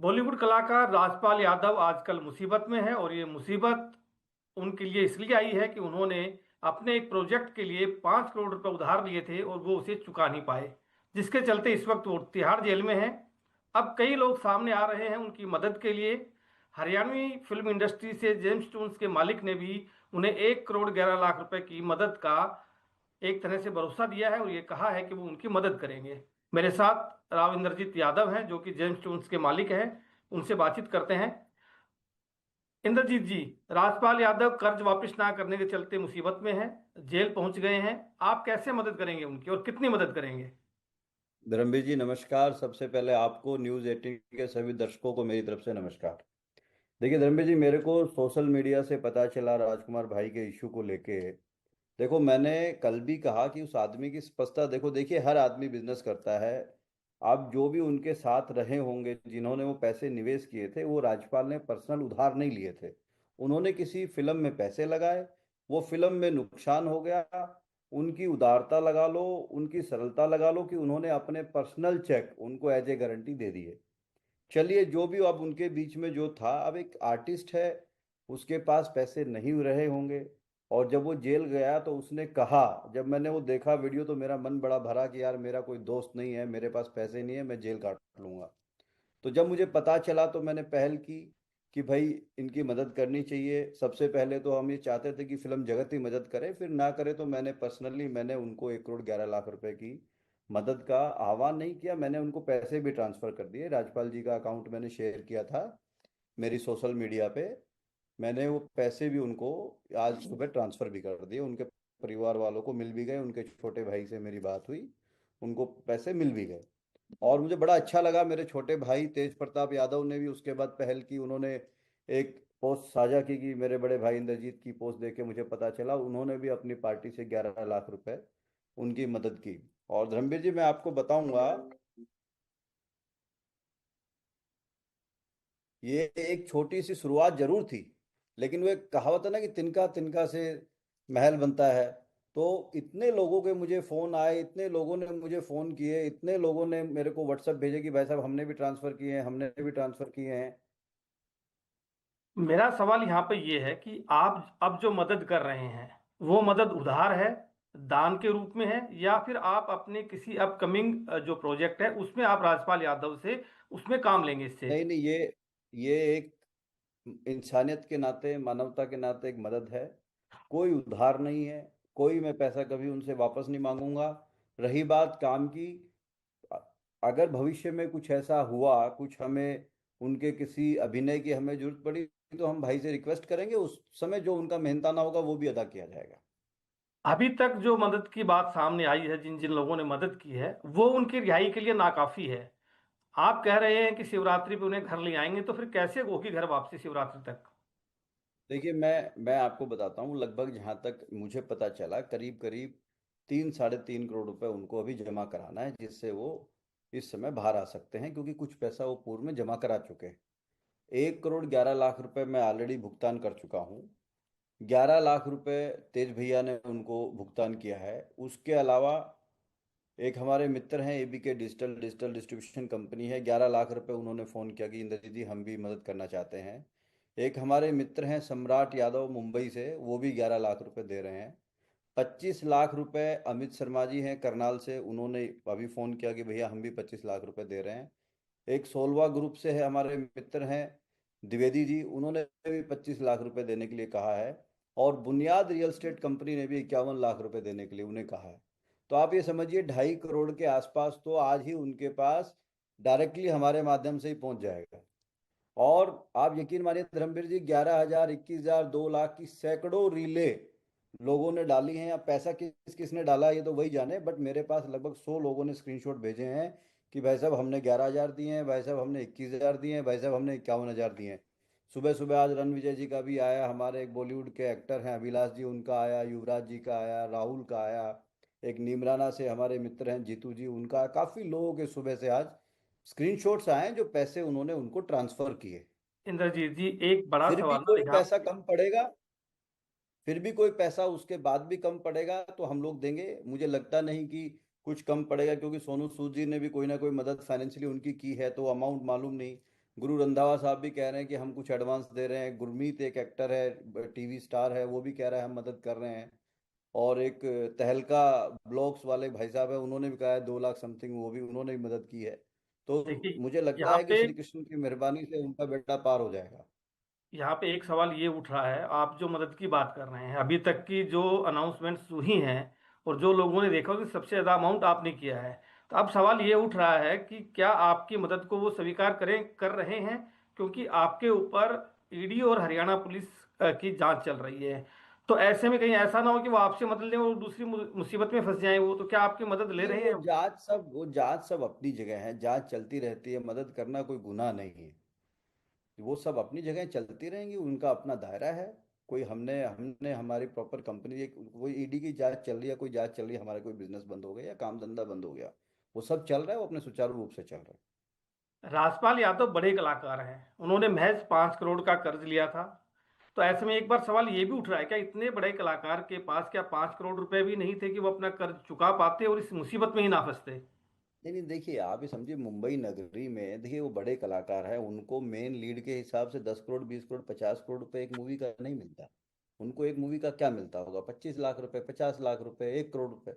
बॉलीवुड कलाकार राजपाल यादव आजकल मुसीबत में है और ये मुसीबत उनके लिए इसलिए आई है कि उन्होंने अपने एक प्रोजेक्ट के लिए 5 करोड़ रुपए उधार लिए थे और वो उसे चुका नहीं पाए, जिसके चलते इस वक्त वो तिहाड़ जेल में हैं। अब कई लोग सामने आ रहे हैं उनकी मदद के लिए। हरियाणवी फिल्म इंडस्ट्री से जेम्स टून्स के मालिक ने भी उन्हें 1 करोड़ 11 लाख रुपए की मदद का एक तरह से भरोसा दिया है और ये कहा है कि वो उनकी मदद करेंगे। मेरे साथ राव इंद्रजीत यादव हैं जो कि जेम्स टून्स के मालिक हैं। उनसे बातचीत करते हैं। इंद्रजीत जी, राजपाल यादव कर्ज वापस ना करने के चलते मुसीबत में हैं, जेल पहुंच गए हैं। आप कैसे मदद करेंगे उनकी और कितनी मदद करेंगे? धर्मवीर जी नमस्कार। सबसे पहले आपको न्यूज़ 18 के सभी दर्शकों को मेरी तरफ से नमस्कार। देखिए धर्मवीर जी, मेरे को सोशल मीडिया से पता चला राजकुमार भाई के इशू को लेके। देखो, मैंने कल भी कहा कि उस आदमी की स्पष्टता देखो। देखिए, हर आदमी बिजनेस करता है। आप जो भी उनके साथ रहे होंगे, जिन्होंने वो पैसे निवेश किए थे, वो राजपाल ने पर्सनल उधार नहीं लिए थे। उन्होंने किसी फिल्म में पैसे लगाए, वो फिल्म में नुकसान हो गया। उनकी उदारता लगा लो, उनकी सरलता लगा लो कि उन्होंने अपने पर्सनल चेक उनको एज ए गारंटी दे दिए। चलिए, जो भी अब उनके बीच में जो था, अब एक आर्टिस्ट है, उसके पास पैसे नहीं रहे होंगे। और जब वो जेल गया तो उसने कहा, जब मैंने वो देखा वीडियो तो मेरा मन बड़ा भरा कि यार मेरा कोई दोस्त नहीं है, मेरे पास पैसे नहीं है, मैं जेल काट लूंगा। तो जब मुझे पता चला तो मैंने पहल की कि भाई इनकी मदद करनी चाहिए। सबसे पहले तो हम ये चाहते थे कि फिल्म जगत ही मदद करे, फिर ना करे तो मैंने उनको 1 करोड़ 11 लाख रुपए की मदद का आह्वान नहीं किया। मैंने उनको पैसे भी ट्रांसफर कर दिए। राजपाल जी का अकाउंट मैंने शेयर किया था मेरी सोशल मीडिया पे। मैंने वो पैसे भी उनको आज सुबह ट्रांसफर भी कर दिए। उनके परिवार वालों को मिल भी गए, उनके छोटे भाई से मेरी बात हुई, उनको पैसे मिल भी गए। और मुझे बड़ा अच्छा लगा, मेरे छोटे भाई तेज प्रताप यादव ने भी उसके बाद पहल की। उन्होंने एक पोस्ट साझा की कि मेरे बड़े भाई इंद्रजीत की पोस्ट देख के मुझे पता चला, उन्होंने भी अपनी पार्टी से 11 लाख रुपए उनकी मदद की। और धर्मवीर जी, मैं आपको बताऊंगा, ये एक छोटी सी शुरुआत जरूर थी, लेकिन वो एक कहावत है ना कि तिनका तिनका से महल बनता है। तो इतने लोगों के मुझे फोन आए, इतने लोगों ने मुझे फोन किए, इतने लोगों ने मेरे को व्हाट्सएप भेजे कि भाई साहब हमने भी ट्रांसफर किए हैं, हमने भी ट्रांसफर किए हैं। मेरा सवाल यहाँ पे ये है कि आप अब जो मदद कर रहे हैं वो मदद उधार है, दान के रूप में है, या फिर आप अपने किसी अपकमिंग जो प्रोजेक्ट है उसमें आप राजपाल यादव से उसमें काम लेंगे इससे? नहीं नहीं, ये एक इंसानियत के नाते, मानवता के नाते एक मदद है। कोई उधार नहीं है, कोई मैं पैसा कभी उनसे वापस नहीं मांगूंगा। रही बात काम की, अ- अगर भविष्य में कुछ ऐसा हुआ, कुछ हमें उनके किसी अभिनय की हमें जरूरत पड़ी, तो हम भाई से रिक्वेस्ट करेंगे, उस समय जो उनका मेहनताना होगा वो भी अदा किया जाएगा। अभी तक जो मदद की बात सामने आई है, जिन जिन लोगों ने मदद की है वो उनकी रिहाई के लिए नाकाफी है। आप कह रहे हैं कि शिवरात्रि पे उन्हें घर ले आएंगे, तो फिर कैसे होगी घर वापसी शिवरात्रि तक? देखिए, मैं आपको बताता हूँ, लगभग जहाँ तक मुझे पता चला, करीब करीब 3 साढ़े 3 करोड़ रुपए उनको अभी जमा कराना है, जिससे वो इस समय बाहर आ सकते हैं, क्योंकि कुछ पैसा वो पूर्व में जमा करा चुके हैं। 1 करोड़ 11 लाख रुपए मैं ऑलरेडी भुगतान कर चुका हूँ। 11 लाख रुपए तेज भैया ने उनको भुगतान किया है। उसके अलावा एक हमारे मित्र हैं, ABK digital digital distribution company है, 11 लाख रुपए उन्होंने फ़ोन किया कि इंद्र जी हम भी मदद करना चाहते हैं। एक हमारे मित्र हैं सम्राट यादव मुंबई से, वो भी 11 लाख रुपए दे रहे हैं। 25 लाख रुपए अमित शर्मा जी हैं करनाल से, उन्होंने अभी फ़ोन किया कि भैया हम भी 25 लाख रुपए दे रहे हैं। एक सोलवा ग्रुप से है, हमारे मित्र हैं द्विवेदी जी, उन्होंने भी 25 लाख रुपए देने के लिए कहा है। और बुनियाद रियल एस्टेट कंपनी ने भी 51 लाख रुपए देने के लिए उन्हें कहा है। तो आप ये समझिए 2.5 करोड़ के आसपास तो आज ही उनके पास डायरेक्टली हमारे माध्यम से ही पहुंच जाएगा। और आप यकीन मानिए धर्मवीर जी, 11,000, 21,000, 2 लाख की सैकड़ों रीले लोगों ने डाली हैं। अब पैसा किस किसने डाला ये तो वही जाने, बट मेरे पास लगभग 100 लोगों ने स्क्रीनशॉट भेजे हैं कि भाई साहब हमने 11,000 दिए हैं, भाई साहब हमने 21,000 दिए हैं, भाई साहब हमने 51,000 दिए हैं। सुबह सुबह आज रणविजय जी का भी आया, हमारे एक बॉलीवुड के एक्टर हैं अभिलाष जी, उनका आया, युवराज जी का आया, राहुल का आया, एक नीमराना से हमारे मित्र हैं जीतू जी, उनका। काफ़ी लोगों के सुबह से आज स्क्रीनशॉट्स आए हैं जो पैसे उन्होंने उनको ट्रांसफ़र किए। इंद्रजीत जी, एक बड़ा फिर भी सवाल कोई यहाँ। पैसा कम पड़ेगा, फिर भी कोई पैसा उसके बाद भी कम पड़ेगा तो हम लोग देंगे। मुझे लगता नहीं कि कुछ कम पड़ेगा, क्योंकि सोनू सूद जी ने भी कोई ना कोई मदद फाइनेंशियली उनकी की है, तो अमाउंट मालूम नहीं। गुरु रंधावा साहब भी कह रहे हैं कि हम कुछ एडवांस दे रहे हैं। गुरमीत एक एक्टर है, टीवी स्टार है, वो भी कह रहा है हम मदद कर रहे हैं। और एक तहलका ब्लॉग्स वाले भाई साहब है, उन्होंने भी कहा है 2 लाख समथिंग, वो भी उन्होंने भी मदद की है। तो देखिए, मुझे लगता यहाँ है कि पे श्री कृष्ण की मेहरबानी से उनका बेड़ा पार हो जाएगा। यहाँ पे एक सवाल ये उठ रहा है, आप जो मदद की बात कर रहे हैं, अभी तक की जो अनाउंसमेंट्स हुई हैं और जो लोगों ने देखा कि सबसे ज़्यादा अमाउंट आपने किया है, तो अब सवाल ये उठ रहा है कि क्या आपकी मदद को वो स्वीकार कर रहे हैं? क्योंकि आपके ऊपर ईडी और हरियाणा पुलिस की जांच चल रही है। तो ऐसे में कहीं ऐसा ना हो कि वो आपसे मदद लें और दूसरी मुसीबत में फंस जाएं वो, तो क्या आपकी मदद ले नहीं, रहे हैं? वो जांच सब अपनी जगह है, जांच चलती रहती है, मदद करना कोई गुनाह नहीं है। वो सब अपनी जगह चलती रहेंगी, उनका अपना दायरा है। कोई हमने हमने हमारी प्रॉपर कंपनी, एक कोई ईडी की जांच चल रही है, कोई जांच चल रही है, हमारा कोई बिजनेस बंद हो गया या काम धंधा बंद हो गया, वो सब चल रहा है, वो अपने सुचारू रूप से चल रहा है। राजपाल यादव बड़े कलाकार हैं, उन्होंने महज 5 करोड़ का कर्ज लिया था। तो ऐसे में एक बार सवाल ये भी उठ रहा है, क्या इतने बड़े कलाकार के पास क्या 5 करोड़ रुपए भी नहीं थे कि वो अपना कर्ज चुका पाते और इस मुसीबत में ही ना फंसते? नहीं नहीं, देखिए आप ही समझिए, मुंबई नगरी में देखिए वो बड़े कलाकार हैं, उनको मेन लीड के हिसाब से 10 करोड़, 20 करोड़, 50 करोड़ रुपए एक मूवी का नहीं मिलता। उनको एक मूवी का क्या मिलता होगा? 25 लाख रुपए, 50 लाख रुपए, 1 करोड़ रुपए।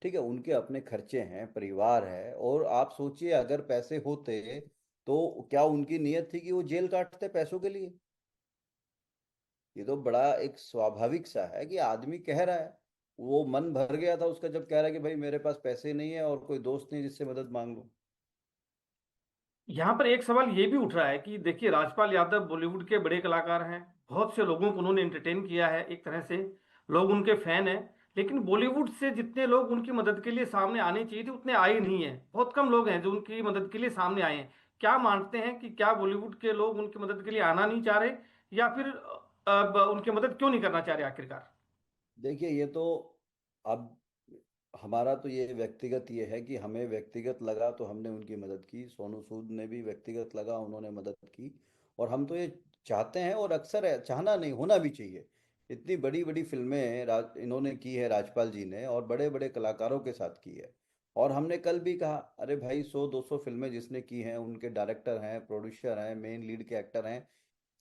ठीक है, उनके अपने खर्चे हैं, परिवार है। और आप सोचिए अगर पैसे होते तो क्या उनकी नीयत थी कि वो जेल काटते पैसों के लिए? ये तो बड़ा एक स्वाभाविक सा है कि आदमी कह रहा है, वो मन भर गया था उसका जब कह रहा है कि भाई मेरे पास पैसे नहीं है और कोई दोस्त नहीं जिससे मदद मांग लूं। यहाँ पर एक सवाल ये भी उठ रहा है कि देखिए, राजपाल यादव बॉलीवुड के बड़े कलाकार हैं, बहुत से लोगों को उन्होंने एंटरटेन किया है, एक तरह से लोग उनके फैन हैं। लेकिन बॉलीवुड से जितने लोग उनकी मदद के लिए सामने आने चाहिए थे उतने आए नहीं हैं, बहुत कम लोग हैं जो उनकी मदद के लिए सामने आए हैं। क्या मानते हैं कि क्या बॉलीवुड के लोग उनकी मदद के लिए आना नहीं चाह रहे, या फिर अब उनकी मदद क्यों नहीं करना चाह रहे आखिरकार? देखिए ये तो, अब हमारा तो ये व्यक्तिगत ये है कि हमें व्यक्तिगत लगा तो हमने उनकी मदद की, सोनू सूद ने भी व्यक्तिगत लगा, उन्होंने मदद की। और हम तो ये चाहते हैं, और अक्सर है, चाहना नहीं, होना भी चाहिए। इतनी बड़ी बड़ी फिल्में इन्होंने की है, राजपाल जी ने, और बड़े बड़े कलाकारों के साथ की है। और हमने कल भी कहा, अरे भाई 100-200 फिल्में जिसने की हैं, उनके डायरेक्टर हैं, प्रोड्यूसर हैं, मेन लीड के एक्टर हैं,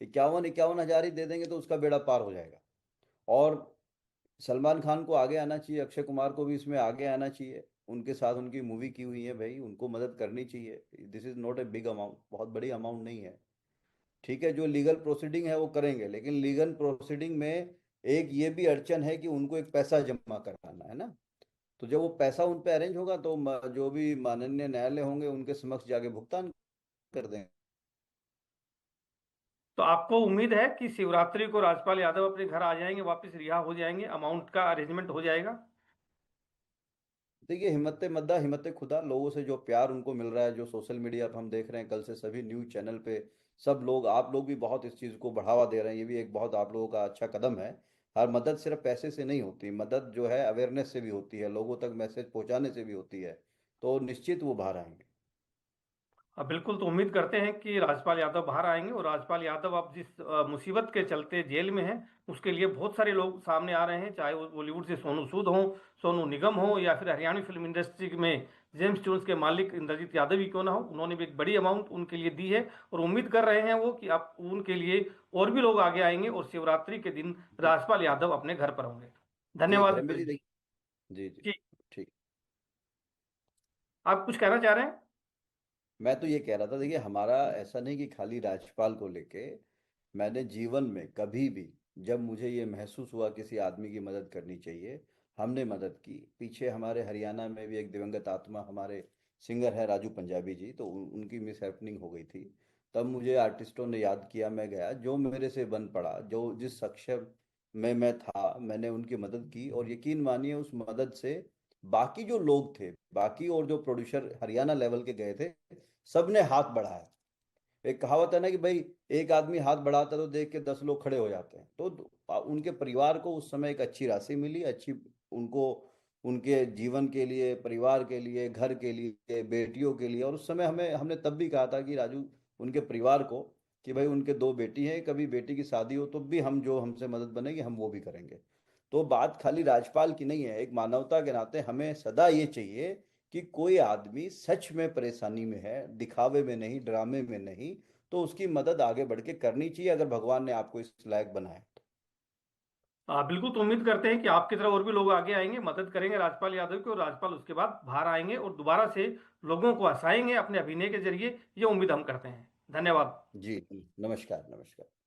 51-51 हजार ही दे देंगे तो उसका बेड़ा पार हो जाएगा। और सलमान खान को आगे आना चाहिए, अक्षय कुमार को भी इसमें आगे आना चाहिए, उनके साथ उनकी मूवी की हुई है भाई, उनको मदद करनी चाहिए। This is not a big amount, बहुत बड़ी अमाउंट नहीं है। ठीक है, जो लीगल प्रोसीडिंग है वो करेंगे, लेकिन लीगल प्रोसीडिंग में एक ये भी अड़चन है कि उनको एक पैसा जमा कराना है ना। तो जब वो पैसा उन पे अरेंज होगा तो जो भी माननीय न्यायालय होंगे उनके समक्ष जाके भुगतान कर देंगे। तो आपको उम्मीद है कि शिवरात्रि को राजपाल यादव अपने घर आ जाएंगे, वापस रिहा हो जाएंगे, अमाउंट का अरेंजमेंट हो जाएगा? देखिए, हिम्मत मद्दा हिम्मत खुदा, लोगों से जो प्यार उनको मिल रहा है, जो सोशल मीडिया पर हम देख रहे हैं, कल से सभी न्यूज़ चैनल पे सब लोग, आप लोग भी बहुत इस चीज़ को बढ़ावा दे रहे हैं, ये भी एक बहुत आप लोगों का अच्छा कदम है। हर मदद सिर्फ पैसे से नहीं होती, मदद जो है अवेयरनेस से भी होती है, लोगों तक मैसेज पहुंचाने से भी होती है। तो निश्चित वो बाहर आएंगे। अब बिल्कुल, तो उम्मीद करते हैं कि राजपाल यादव बाहर आएंगे। और राजपाल यादव अब जिस मुसीबत के चलते जेल में हैं, उसके लिए बहुत सारे लोग सामने आ रहे हैं, चाहे वो बॉलीवुड से सोनू सूद हो, सोनू निगम हो, या फिर हरियाणवी फिल्म इंडस्ट्री में जेम्स ट्यून्स के मालिक इंद्रजीत यादव ही क्यों ना हो, उन्होंने भी एक बड़ी अमाउंट उनके लिए दी है। और उम्मीद कर रहे हैं वो कि अब उनके लिए और भी लोग आगे आएंगे और शिवरात्रि के दिन जी राजपाल यादव अपने घर पर होंगे। जी धन्यवाद धर्मेंद्र विक्रम जी, जी। देखिए। जी जी। जी, ठीक। आप कुछ कहना चाह रहे हैं? मैं तो ये कह रहा था, देखिए हमारा ऐसा नहीं कि खाली राज्यपाल को लेके, मैंने जीवन में कभी भी, जब मुझे ये महसूस हुआ किसी आदमी की मदद करनी चाहिए, हमने मदद की। पीछे हमारे हरियाणा में भी एक दिवंगत आत्मा हमारे सिंगर है राजू पंजाबी जी, तो उनकी मिस हैपनिंग हो गई थी। तब मुझे आर्टिस्टों ने याद किया, मैं गया, जो मेरे से बन पड़ा, जो जिस सक्षम में मैं था, मैंने उनकी मदद की। और यकीन मानिए उस मदद से बाकी जो लोग थे, बाकी और जो प्रोड्यूसर हरियाणा लेवल के गए थे, सबने हाथ बढ़ाया। एक कहावत है ना कि भाई एक आदमी हाथ बढ़ाता है तो देख के 10 लोग खड़े हो जाते हैं। तो उनके परिवार को उस समय एक अच्छी राशि मिली, अच्छी, उनको उनके जीवन के लिए, परिवार के लिए, घर के लिए, बेटियों के लिए। और उस समय हमने तब भी कहा था कि राजू, उनके परिवार को, कि भाई उनके 2 बेटी हैं, कभी बेटी की शादी हो तो भी हम जो हमसे मदद बनेगी हम वो भी करेंगे। तो बात खाली राजपाल की नहीं है, एक मानवता के नाते हमें सदा ये चाहिए कि कोई आदमी सच में परेशानी में है, दिखावे में नहीं, ड्रामे में नहीं, तो उसकी मदद आगे बढ़ के करनी चाहिए, अगर भगवान ने आपको इस लायक बनाया तो। बिल्कुल, तो उम्मीद करते हैं कि आपकी तरह और भी लोग आगे आएंगे, मदद करेंगे राजपाल यादव की, और राजपाल उसके बाद बाहर आएंगे और दोबारा से लोगों को हंसाएंगे अपने अभिनय के जरिए। ये उम्मीद हम करते हैं। धन्यवाद। जी, नमस्कार नमस्कार।